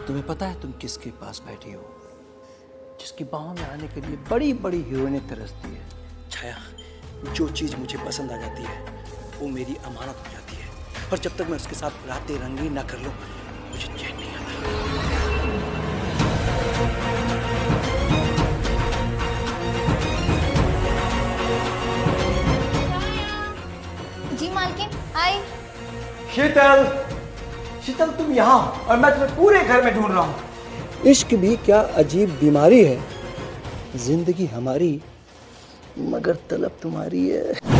तुम्हें पता है तुम किसके पास बैठी हो? जिसकी बाहों में आने के लिए बड़ी बड़ी हीरोइनें तरसती है। छाया, जो चीज़ मुझे पसंद आ जाती है वो मेरी अमानत हो जाती है, और जब तक मैं उसके साथ रातें रंगीन ना कर लूं मुझे चैन नहीं आता। जी मालकिन, हाय। शीतल, शीतल तुम यहाँ, और मैं तुम्हें पूरे घर में ढूंढ रहा हूँ। इश्क भी क्या अजीब बीमारी है, जिंदगी हमारी मगर तलब तुम्हारी है।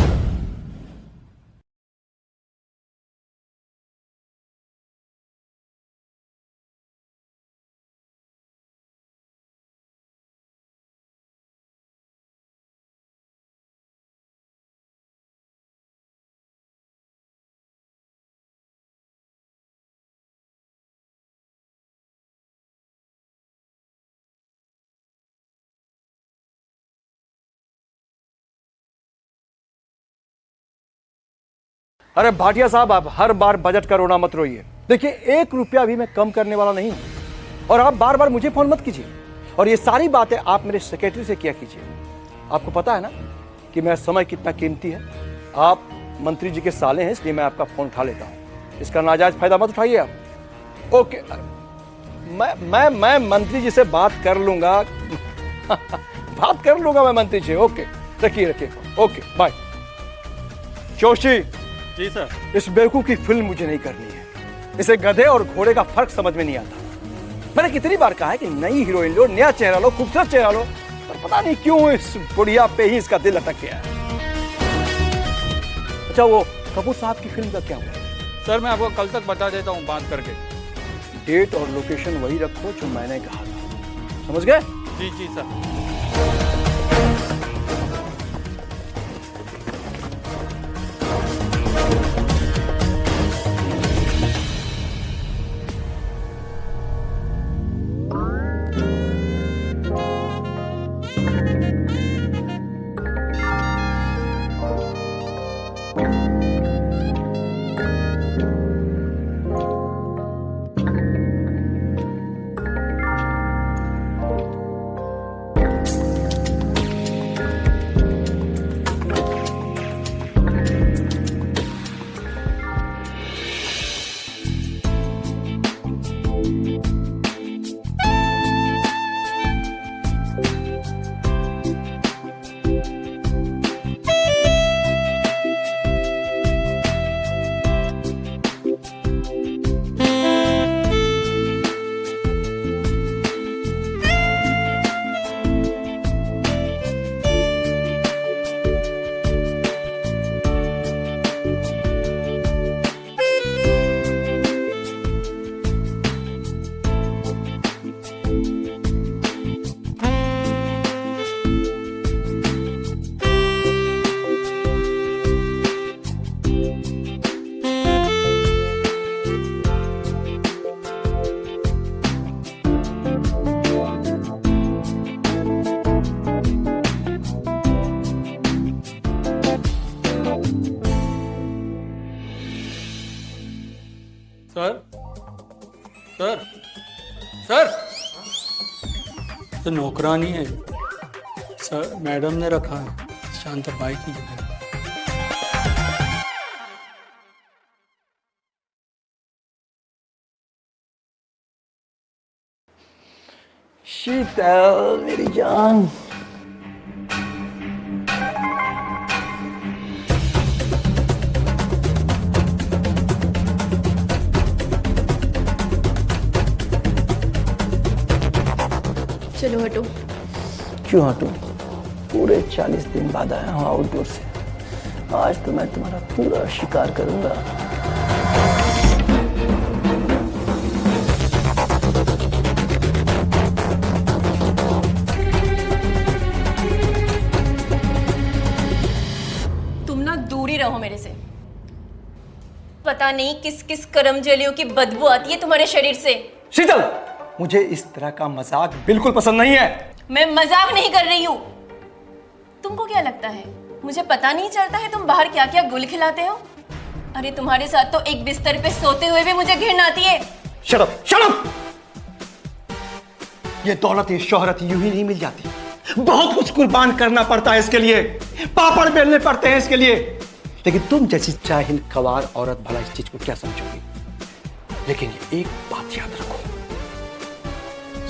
अरे भाटिया साहब, आप हर बार बजट का रोना मत रोइए। देखिए, 1 रुपया भी मैं कम करने वाला नहीं हूं, और आप बार बार मुझे फोन मत कीजिए, और ये सारी बातें आप मेरे सेक्रेटरी से किया कीजिए। आपको पता है ना कि मेरा समय कितना कीमती है। आप मंत्री जी के साले हैं, इसलिए मैं आपका फोन उठा लेता हूं। इसका नाजायज फायदा मत उठाइए आप। ओके, मैं मंत्री जी से बात कर लूंगा। बात कर लूंगा मैं मंत्री जी। ओके, रखिए रखिए, okay bye. Joshi ji sir. इस बेवकूफ की फिल्म मुझे नहीं करनी है। इसे गधे और घोड़े का फर्क समझ में नहीं आता। मैंने कितनी बार कहा है कि नई हीरोइन लो, नया चेहरा लो, खूबसूरत चेहरा लो, पर पता नहीं क्यों इस बुढ़िया पे ही इसका दिल अटक गया है। अच्छा, वो कपूर साहब की फिल्म का क्या हुआ? सर मैं आपको कल तक बता देता हूँ बात करके। डेट और लोकेशन वही रखो जो मैंने कहा था, समझ गए? जी जी सर। सर सर सर तो नौकरानी है सर, मैडम ने रखा है शांता बाई की जगह। शीतल मेरी जान, चलो हटो। क्यों हटूं? पूरे 40 दिन बाद आया हूँ आउटडोर से। आज तो मैं तुम्हारा पूरा शिकार करूंगा। तुम ना दूर ही रहो मेरे से। पता नहीं किस किस कर्मजलियों की बदबू आती है तुम्हारे शरीर से। शीतल, मुझे इस तरह का मजाक बिल्कुल पसंद नहीं है। मैं मजाक नहीं कर रही हूँ। तुमको क्या लगता है मुझे पता नहीं चलता है तुम बाहर क्या क्या गुल खिलाते हो? अरे तुम्हारे साथ तो एक बिस्तर पे सोते हुए भी मुझे घिन आती है। Shut up, shut up! ये दौलत, ये शोहरत यूं ही नहीं मिल जाती। बहुत कुछ कुर्बान करना पड़ता है इसके लिए, पापड़ बेलने पड़ते हैं इसके लिए। लेकिन तुम जैसी जाहिल गवार औरत भला इस चीज को क्या समझोगी? लेकिन एक बात याद रखो,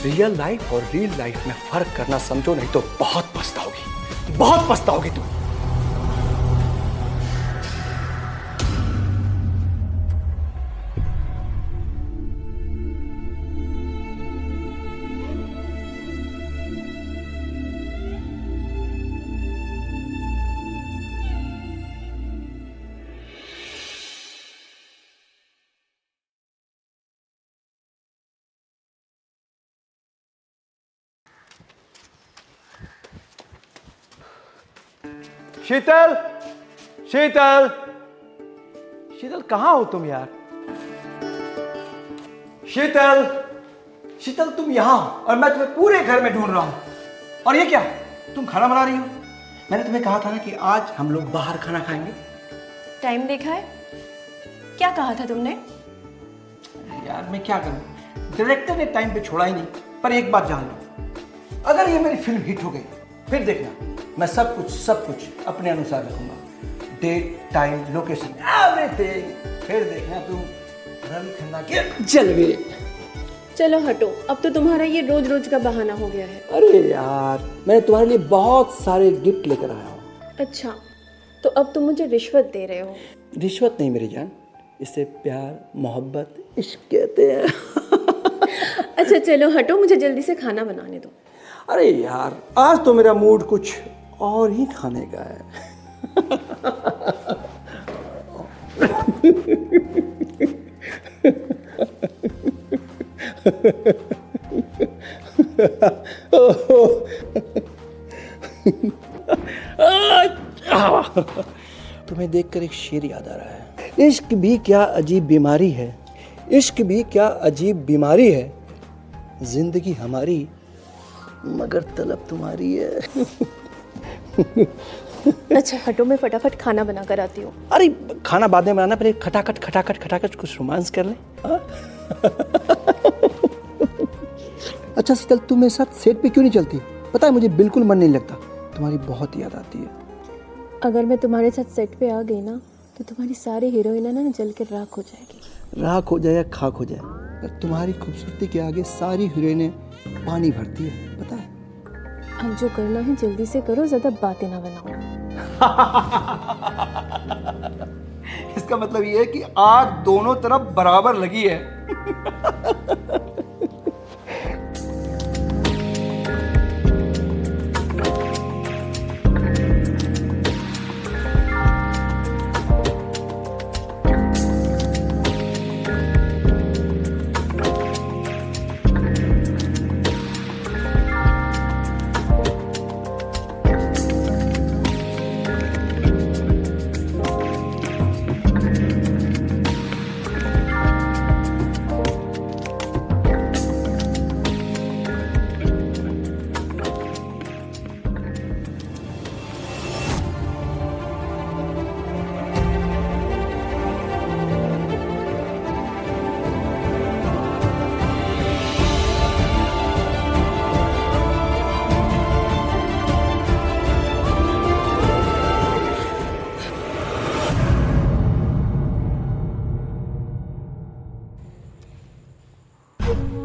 रियल लाइफ और रियल लाइफ में फर्क करना समझो, नहीं तो बहुत पछताओगी, बहुत पछताओगी तुम। शीतल, शीतल, शीतल कहां हो तुम यार? शीतल, शीतल तुम यहां, और मैं तुम्हें पूरे घर में ढूंढ रहा हूं। और ये क्या, तुम खाना बना रही हो? मैंने तुम्हें कहा था ना कि आज हम लोग बाहर खाना खाएंगे। टाइम देखा है? क्या कहा था तुमने? यार मैं क्या करूं, डायरेक्टर ने टाइम पे छोड़ा ही नहीं। पर एक बात जान लो, अगर ये मेरी फिल्म हिट हो गई, फिर देखना मैं सब कुछ अपने अनुसार रखूंगा। Date, time, location, everything. फिर देखना तुम रवि खन्ना के जलवे। चलो हटो, अब तो तुम्हारा ये रोज रोज का बहाना हो गया है। अरे यार, मैंने तुम्हारे लिए बहुत सारे गिफ्ट लेकर आया हूँ। अच्छा, तो अब तुम मुझे रिश्वत दे रहे हो? रिश्वत नहीं मेरी जान, इसे प्यार, मोहब्बत, इश्क कहते हैं। अच्छा चलो हटो, मुझे जल्दी से खाना बनाने दो। अरे यार, आज तो मेरा मूड कुछ और ही खाने का है। तुम्हें देखकर एक शेर याद आ रहा है। इश्क भी क्या अजीब बीमारी है, इश्क भी क्या अजीब बीमारी है, जिंदगी हमारी मगर तलब तुम्हारी है। अच्छा हटो, मैं फटाफट खाना बना कर आती हूँ। अरे खाना बाद में बनाना, पहले खटाखट कुछ रोमांस कर ले। अच्छा शीतल, तुम मेरे साथ सेट पे क्यों नहीं चलती? पता है मुझे बिल्कुल मन नहीं लगता, तुम्हारी बहुत याद आती है। अगर मैं तुम्हारे साथ सेट पे आ गई ना, तो तुम्हारी सारी हीरोइनें ना जल के राख हो जाएगी। राख हो जाए या खाक हो जाए, पर तुम्हारी खूबसूरती के आगे सारी हीरोइनें पानी भरती है, पता है। अब जो करना है जल्दी से करो, ज्यादा बातें ना बनाओ। इसका मतलब ये है कि आग दोनों तरफ बराबर लगी है।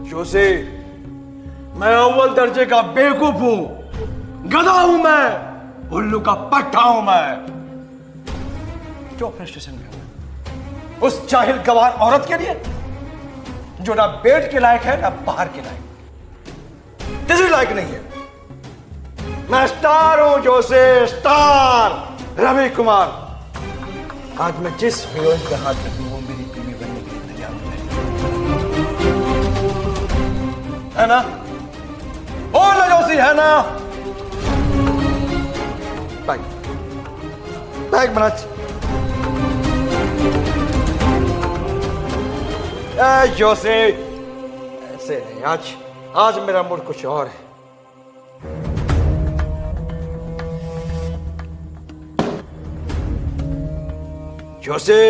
जोशी, मैं अव्वल दर्जे का बेवकूफ हूं, गधा हूं मैं, उल्लू का पट्टा हूं मैं। जो अपने स्टेशन में हूं, उस जाहिल गवार औरत के लिए जो ना बेड के लायक है ना बाहर के लायक, किसी लायक नहीं है। मैं स्टार हूं जोशी, स्टार रवि कुमार। आज मैं जिस हीरोइन का हाथ रखूं वो मेरी बीवी बनने के लिए तैयार है ना? बोल जोशी, है ना? बैग बना। जोशी ऐसे नहीं, आज मेरा मूड कुछ और है। जोशी,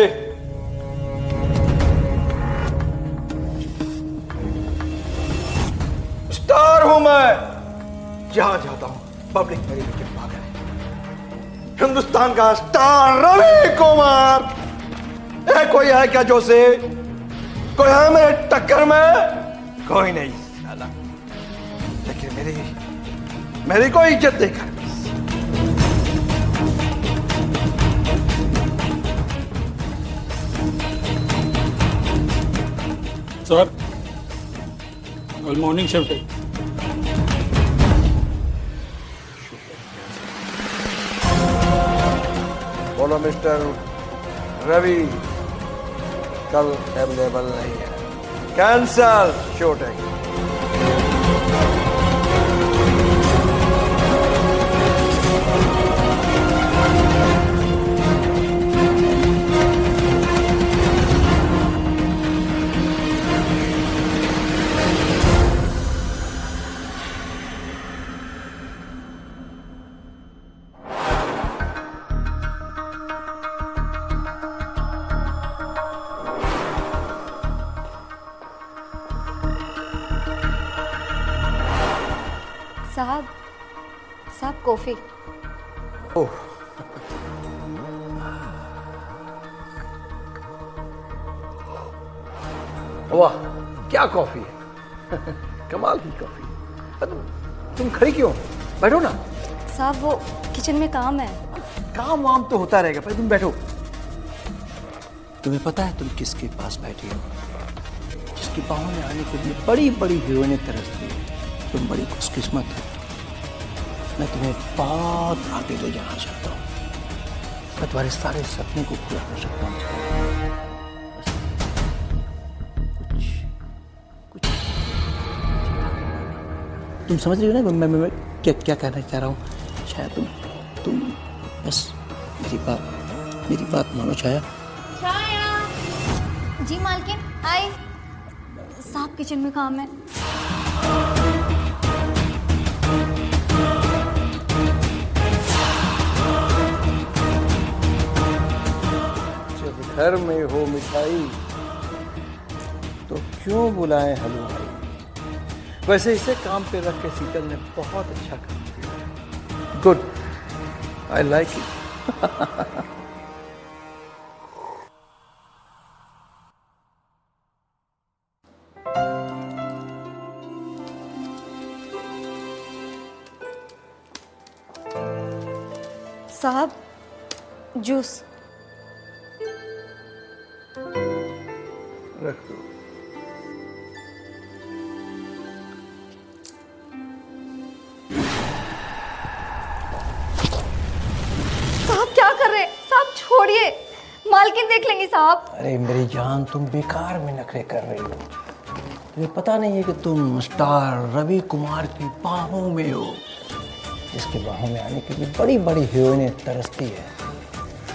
स्टार हूं मैं, जहां जाता हूं पब्लिक मेरे पीछे पागल है। हिंदुस्तान का स्टार रवि कुमार। कोई है क्या जोसे? कोई है मेरे टक्कर में? कोई नहीं साला, लेकिन मेरी कोई इज्जत देकर सर कल मॉर्निंग शिफ्ट है। बोलो मिस्टर रवि, कल अवेलेबल नहीं है, कैंसल शूटिंग। साहब कॉफी। ओह, वाह क्या कॉफी है। कमाल की कॉफी। तुम खड़ी क्यों? बैठो ना। साहब वो किचन में काम है। काम वाम तो होता रहेगा, पहले तुम बैठो। तुम्हें पता है तुम किसके पास बैठी हो? जिसकी बाहों में आने के लिए बड़ी बड़ी हीरोइनें तरसती है। तुम बड़ी खुशकिस्मत हो। मैं तुम्हें बहुत आगे ले जाना चाहता हूँ। मैं तुम्हारे सारे सपने को पूरा कर सकता हूँ। कुछ तुम समझ रही हो ना मैं क्या कहना चाह रहा हूँ? छाया तुम बस मेरी बात मानो छाया। जी मालकिन आई। साहब किचन में काम है। जब घर में हो मिठाई तो क्यों बुलाएं हलवाई। वैसे इसे काम पे रख के शीतल ने बहुत अच्छा काम किया। Good, I like it. साहब जूस। रख दो। साहब क्या कर रहे हैं? साहब छोड़िए, मालकिन देख लेंगी साहब। अरे मेरी जान, तुम बेकार में नखरे कर रही हो। तुम्हें पता नहीं है कि तुम स्टार रवि कुमार की बाहों में हो। इसके बाहों में आने के लिए बड़ी बड़ी हीरोइनें तरसती है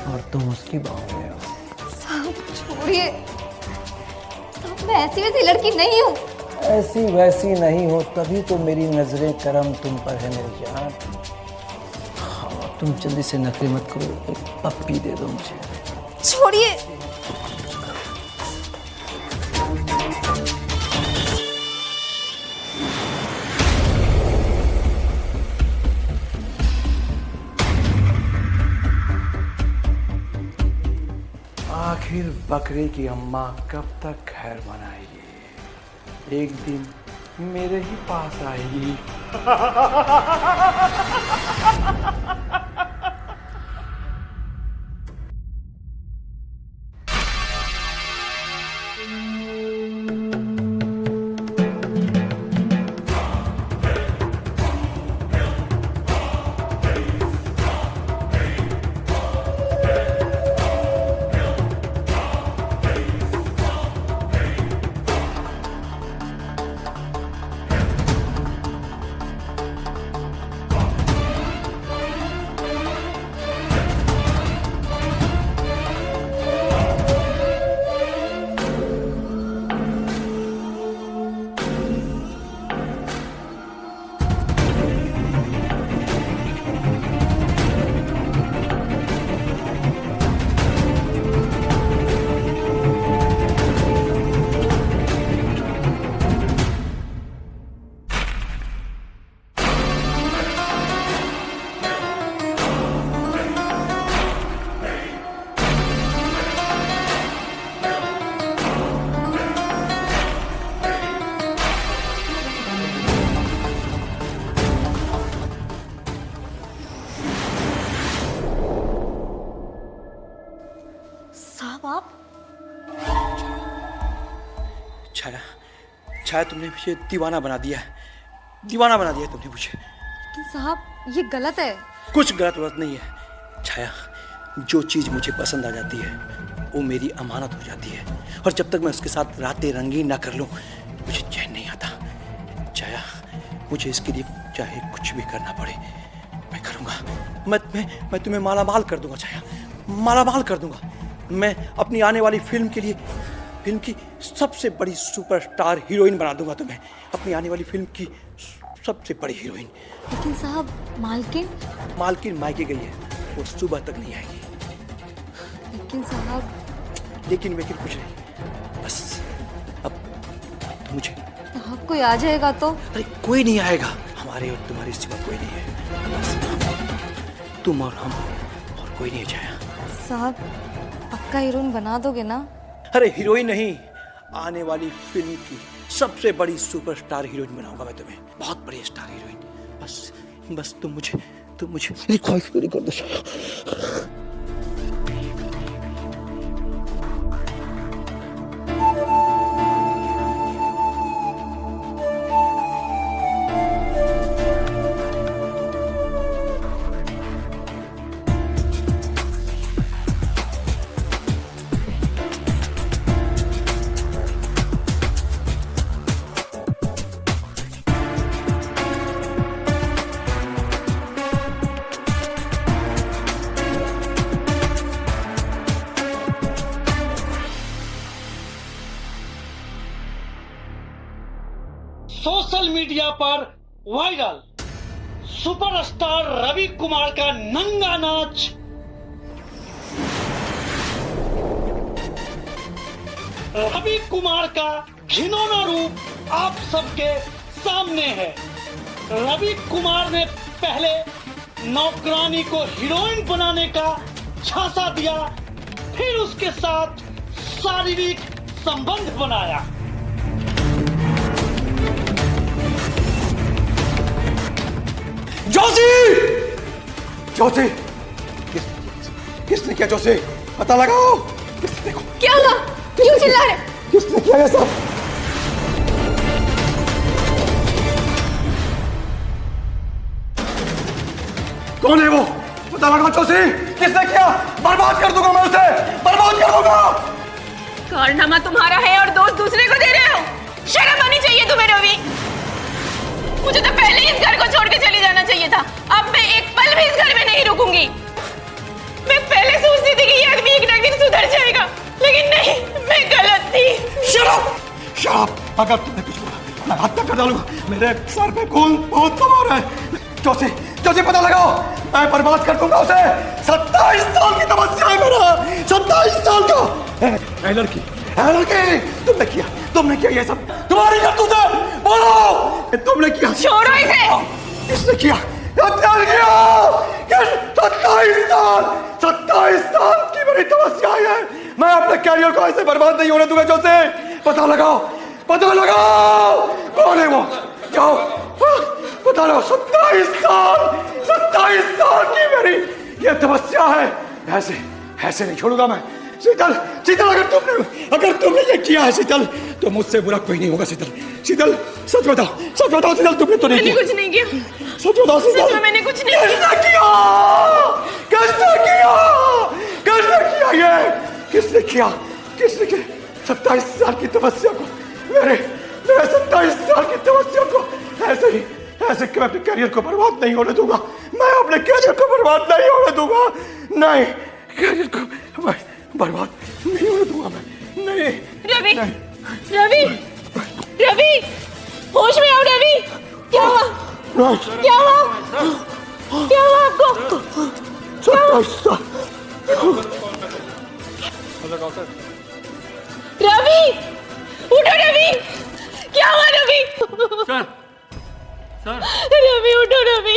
और तुम उसकी बाहों में हो। साहब छोड़िए, साहब मैं ऐसी वैसी लड़की नहीं हूँ। ऐसी वैसी नहीं हो तभी तो मेरी नजरें करम तुम पर है मेरी जान। हाँ, तुम जल्दी से नखरे मत करो, एक पप्पी दे दो मुझे। छोड़िए। आखिर बकरे की अम्मा कब तक घर बनाएगी? एक दिन मेरे ही पास आएगी। छाया, तुमने मुझे दीवाना बना दिया है, दीवाना बना दिया तुमने मुझे। लेकिन साहब ये गलत है। कुछ गलत नहीं है छाया, जो चीज़ मुझे पसंद आ जाती है वो मेरी अमानत हो जाती है, और जब तक मैं उसके साथ रातें रंगीन ना कर लूं मुझे चैन नहीं आता। छाया, मुझे इसके लिए चाहे कुछ भी करना पड़े मैं करूंगा। मैं तुम्हें माला माल कर दूंगा छाया, माला माल कर दूंगा। मैं अपनी आने वाली फिल्म की सबसे बड़ी सुपरस्टार हीरोइन बना दूंगा तुम्हें, अपनी आने वाली फिल्म की सबसे बड़ी हीरोइन। लेकिन साहब मालकिन मायके गई है, वो सुबह तक नहीं आएगी। लेकिन साहब लेकिन कुछ नहीं, बस अब तो मुझे साहब कोई आ जाएगा तो? अरे कोई नहीं आएगा, हमारे और तुम्हारे सिवा कोई नहीं है, बस तुम और हम, और कोई नहीं छाया। साहब पक्का हीरोइन बना दोगे ना? अरे हीरोइन नहीं, आने वाली फिल्म की सबसे बड़ी सुपरस्टार हीरोइन बनाऊंगा मैं तुम्हें, बहुत बड़ी स्टार हीरोइन। बस तुम मुझे मेरी ख्वाहिश पूरी कर दो छाया। सोशल मीडिया पर वायरल सुपरस्टार रवि कुमार का नंगा नाच। रवि कुमार का घिनौना रूप आप सबके सामने है। रवि कुमार ने पहले नौकरानी को हीरोइन बनाने का झांसा दिया, फिर उसके साथ शारीरिक संबंध बनाया। जोशी, किसने किया? जोशी, पता लगाओ किसने को। क्या हुआ? क्यों चिल्ला रहे? किसने किया ये सब? कौन है वो? पता लगाओ जोशी, किसने किया? बर्बाद कर दूंगा मैं उसे, बर्बाद कर दूंगा। कारनामा तुम्हारा है और दोस्त दूसरे को दे रहे हो। शर्म आनी चाहिए तुम्हें रवि। मुझे तो पहले इस घर को छोड़ के चले जाना चाहिए था। अब मैं एक पल भी इस घर में नहीं रुकूंगी। मैं पहले सोचती थी कि ये आदमी एक ना एक दिन सुधर जाएगा, लेकिन नहीं, मैं गलत थी। शराब, अगर तुमने कुछ बोला मैं हत्या कर डालूंगा। मेरे सर पे खून बहुत कमा रहा है। जोशी पता लगाओ, मैं बर्बाद कर दूंगा उसे। 27 साल की तपस्या है मेरा, 27 साल का। लड़की, तुमने किया ये सब, तुम्हारी करतूत है। बोलो, तुमने किया? छोड़ो इसे। किसने किया? हत्या किया। 27 साल की मेरी तपस्या है। मैं अपने कैरियर को ऐसे बर्बाद नहीं होने दूंगा। जोशी, पता लगाओ, कौन है वो? जाओ, पता लगाओ। 27 साल की मेरी ये तपस्या है। ऐसे नहीं छोड़ूंगा मैं। शीतल, अगर तुमने ये किया है शीतल, तो मुझसे बुरा कोई नहीं होगा। शीतल, सच बताओ शीतल, तुमने तो नहीं किया? कुछ नहीं किया। सच बताओ शीतल। सच में मैंने कुछ नहीं किया। किसने किया? 27 साल की तपस्या को, मेरे 27 साल की तपस्या को ऐसे मैं अपने करियर को बर्बाद नहीं होने दूंगा। मैं अपने करियर को बर्बाद नहीं होने दूंगा। नहीं, करियर को बर्बाद नहीं होने दूंगा मैं। नहीं। रवि, होश में आओ रवि। क्या हुआ आपको? 27 साल। रवि, उठो रवि। क्या हुआ रवि? सर, रवि उठो रवि।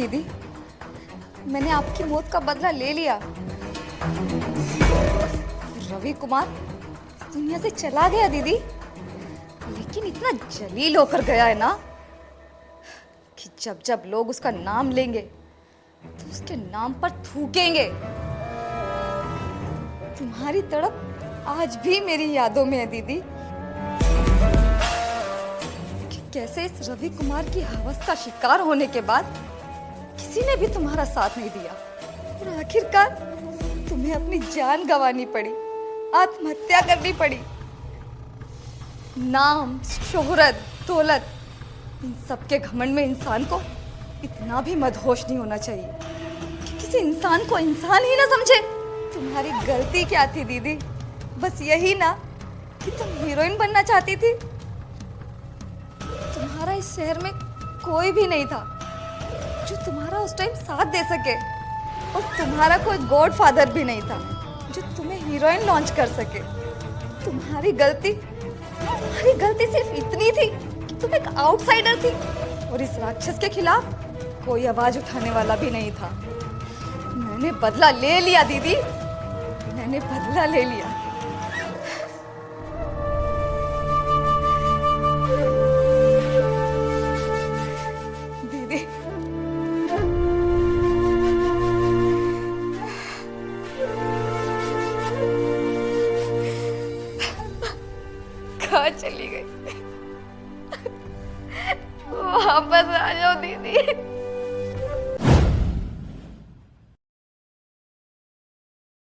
दीदी, मैंने आपकी मौत का बदला ले लिया। रवि कुमार दुनिया से चला गया दीदी, लेकिन इतना जलील होकर गया है ना कि जब जब लोग उसका नाम लेंगे तो उसके नाम पर थूकेंगे। तुम्हारी तड़प आज भी मेरी यादों में है दीदी, कि कैसे इस रवि कुमार की हवस का शिकार होने के बाद किसी ने भी तुम्हारा साथ नहीं दिया और आखिरकार तुम्हें अपनी जान गंवानी पड़ी, आत्महत्या करनी पड़ी। नाम, शोहरत, दौलत, इन सब के घमंड में इंसान को इतना भी मदहोश नहीं होना चाहिए कि किसी इंसान को इंसान ही ना समझे। तुम्हारी गलती क्या थी दीदी? बस यही ना कि तुम हीरोइन बनना चाहती थी। तुम्हारा इस शहर में कोई भी नहीं था जो तुम्हारा उस टाइम साथ दे सके, और तुम्हारा कोई गॉडफादर भी नहीं था जो तुम्हें हीरोइन लॉन्च कर सके। तुम्हारी गलती सिर्फ इतनी थी कि तुम एक आउटसाइडर थी और इस राक्षस के खिलाफ कोई आवाज उठाने वाला भी नहीं था। मैंने बदला ले लिया दीदी, मैंने बदला ले लिया। दीदी, कहाँ चली गई? वापस आ जाओ दीदी।